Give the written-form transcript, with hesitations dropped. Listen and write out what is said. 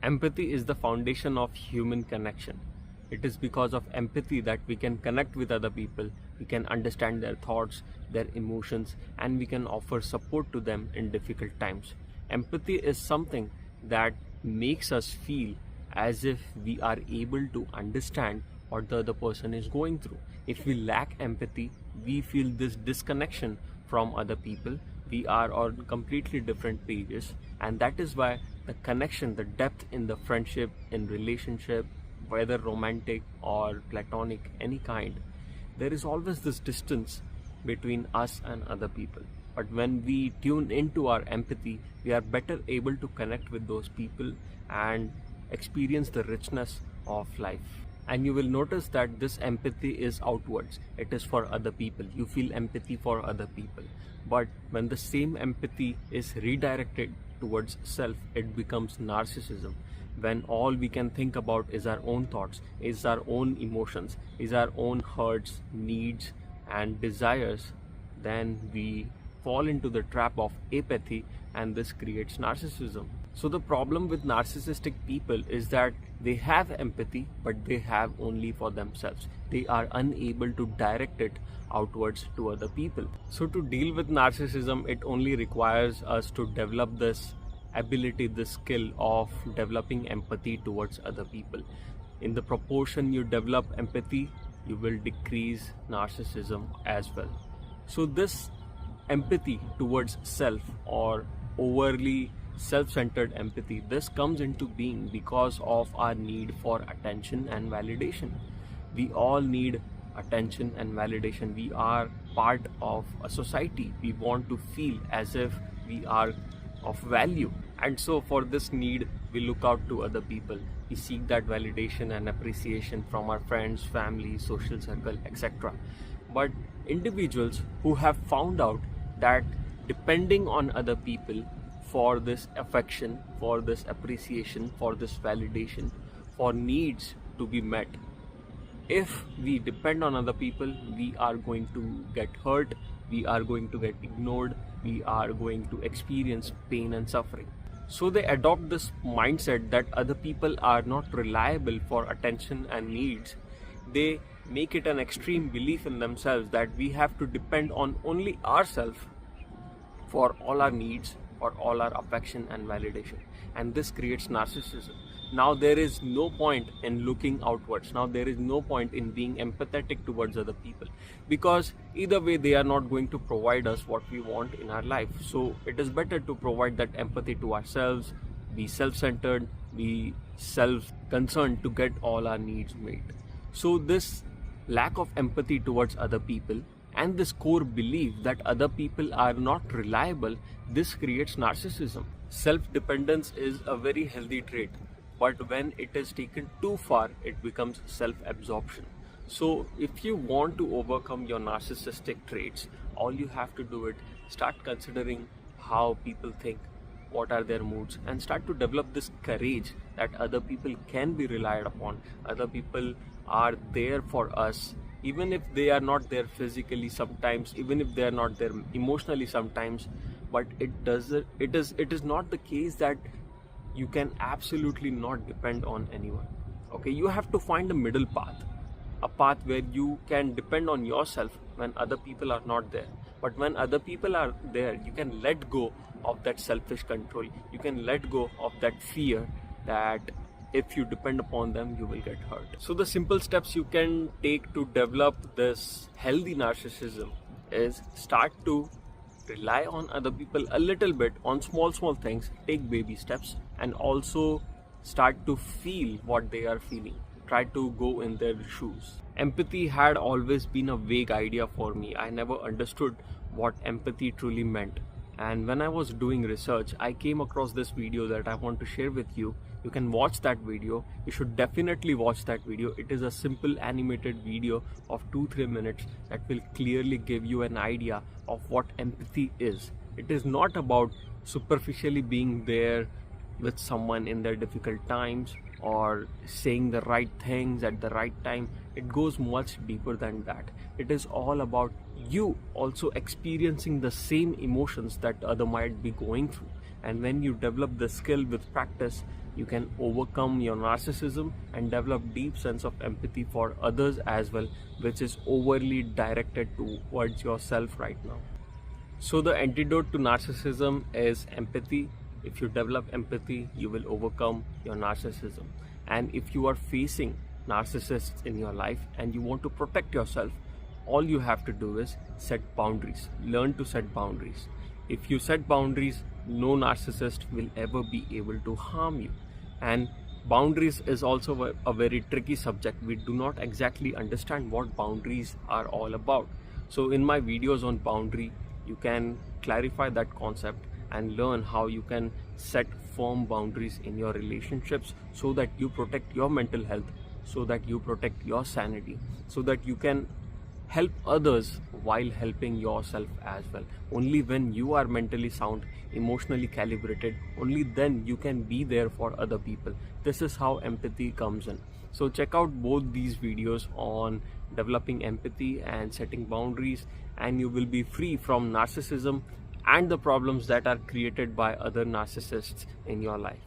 Empathy is the foundation of human connection. It is because of empathy that we can connect with other people, we can understand their thoughts, their emotions, and we can offer support to them in difficult times. Empathy is something that makes us feel as if we are able to understand what the other person is going through. If we lack empathy, we feel this disconnection from other people. We are on completely different pages, and that is why the connection, the depth in the friendship, in relationship, whether romantic or platonic, any kind, there is always this distance between us and other people. But when we tune into our empathy, we are better able to connect with those people and experience the richness of life. And you will notice that this empathy is outwards. It is for other people. You feel empathy for other people. But when the same empathy is redirected towards self, it becomes narcissism. When all we can think about is our own thoughts, is our own emotions, is our own hurts, needs, and desires, then we fall into the trap of apathy, and this creates narcissism. So the problem with narcissistic people is that they have empathy, but they have only for themselves. They are unable to direct it outwards to other people. So to deal with narcissism, it only requires us to develop this ability, this skill of developing empathy towards other people. In the proportion you develop empathy, you will decrease narcissism as well. So this empathy towards self, or overly self-centered empathy, this comes into being because of our need for attention and validation. We all need attention and validation. We are part of a society. We want to feel as if we are of value, and so for this need we look out to other people. We seek that validation and appreciation from our friends, family, social circle, etc. But individuals who have found out that depending on other people for this affection, for this appreciation, for this validation, for needs to be met, if we depend on other people, we are going to get hurt, we are going to get ignored, we are going to experience pain and suffering. So they adopt this mindset that other people are not reliable for attention and needs. They make it an extreme belief in themselves that we have to depend on only ourselves for all our needs, for all our affection and validation. And this creates narcissism. Now there is no point in looking outwards. Now there is no point in being empathetic towards other people, because either way they are not going to provide us what we want in our life. So it is better to provide that empathy to ourselves, be self-centered, be self-concerned to get all our needs met. So this lack of empathy towards other people and this core belief that other people are not reliable, this creates narcissism. Self-dependence is a very healthy trait, but when it is taken too far, it becomes self-absorption. So if you want to overcome your narcissistic traits, all you have to do is start considering how people think, what are their moods, and start to develop this courage that other people can be relied upon. Other people are there for us, even if they are not there physically sometimes, even if they are not there emotionally sometimes. But it is not the case that you can absolutely not depend on anyone. Okay, you have to find a middle path, a path where you can depend on yourself when other people are not there. But when other people are there, you can let go of that selfish control. You can let go of that fear that if you depend upon them, you will get hurt. So the simple steps you can take to develop this healthy narcissism is start to rely on other people a little bit on small things, take baby steps, and also start to feel what they are feeling. Try to go in their shoes. Empathy had always been a vague idea for me. I never understood what empathy truly meant. And when I was doing research, I came across this video that I want to share with you. You can watch that video. You should definitely watch that video. It is a simple animated video of 2-3 minutes that will clearly give you an idea of what empathy is. It is not about superficially being there with someone in their difficult times or saying the right things at the right time. It goes much deeper than that. It is all about you also experiencing the same emotions that other might be going through. And when you develop the skill with practice, you can overcome your narcissism and develop deep sense of empathy for others as well, which is overly directed towards yourself right now. So the antidote to narcissism is empathy. If you develop empathy, you will overcome your narcissism. And if you are facing narcissists in your life and you want to protect yourself, all you have to do is set boundaries. Learn to set boundaries. If you set boundaries, no narcissist will ever be able to harm you. And boundaries is also a very tricky subject. We do not exactly understand what boundaries are all about. So in my videos on boundary, you can clarify that concept and learn how you can set firm boundaries in your relationships so that you protect your mental health, so that you protect your sanity, so that you can help others while helping yourself as well. Only when you are mentally sound, emotionally calibrated, only then you can be there for other people. This is how empathy comes in. So check out both these videos on developing empathy and setting boundaries, and you will be free from narcissism and the problems that are created by other narcissists in your life.